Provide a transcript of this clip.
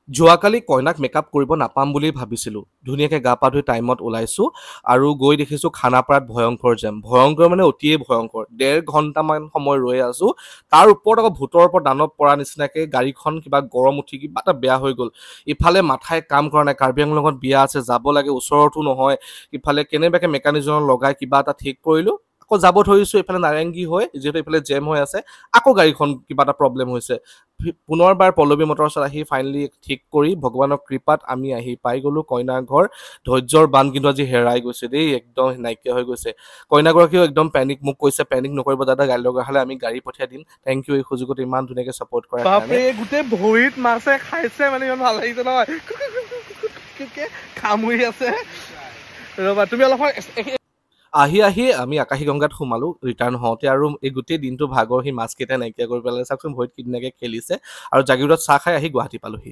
যোৱাকালি কইনাক মেকআপ কৰিব নাপাম বুলি ভাবিছিলোঁ। ধুনীয়াকৈ গা পা ধুই টাইমত ওলাইছোঁ আৰু গৈ দেখিছোঁ খানাপাৰাত ভয়ংকৰ জাম। ভয়ংকৰ মানে অতিয়ে ভয়ংকৰ। ১.৫ ঘণ্টামান সময় ৰৈ আছোঁ। তাৰ ওপৰত আকৌ ভূতৰ ওপৰত দানৱ পৰা নিচিনাকৈ গাড়ীখন কিবা গৰম উঠি কিবা এটা বেয়া হৈ গ'ল। ইফালে মাথাই কাম কৰা নাই, কাৰ্বি আংলঙত লগত বিয়া আছে, যাব লাগে, ওচৰতো নহয়। ইফালে কেনেবাকৈ মেকানিজনৰ লগাই কিবা এটা ঠিক কৰিলোঁ। আকৌ যাব ধৰিছোঁ এইফালে নাৰেংগী হৈ, যিহেতু এইফালে জেম হৈ আছে, আকৌ গাড়ীখন কিবা এটা প্ৰব্লেম হৈছে। পুনৰবাৰ পল্লৱী মটৰ্ছত আহি ফাইনেলি ঠিক কৰি ভগৱানৰ কৃপাত আমি আহি পাই গ'লোঁ কইনাৰ ঘৰ। ধৈৰ্যৰ বান কিন্তু আজি হেৰাই গৈছে দেই, একদম নাইকিয়া হৈ গৈছে। কইনাগৰাকীও একদম পেনিক, মোক কৈছে পেনিক নকৰিব দাদা, গাড়ী লগা হ'লে আমি গাড়ী পঠিয়াই দিম। থেংক ইউ এই সুযোগত ইমান ধুনীয়াকৈ ছাপোৰ্ট কৰাৰ কাৰণে। বাপৰে গোটেই ভৰিত মাছে খাইছে মানে ইমান ভাল লাগিছে নহয়, খামুৰি আছে। ৰ'বা তুমি অলপ আহি আমি আকাশী গংগাত সোমালোঁ ৰিটাৰ্ণ হওঁতে, আৰু এই গোটেই দিনটো ভাগৰ সি মাছকেইটাই নাইকিয়া কৰি পেলালে। চাওকচোন ভৰিত কি ধুনীয়াকৈ খেলিছে, আৰু জাগিৰোডত চাহ খাই আহি গুৱাহাটী পালোহি।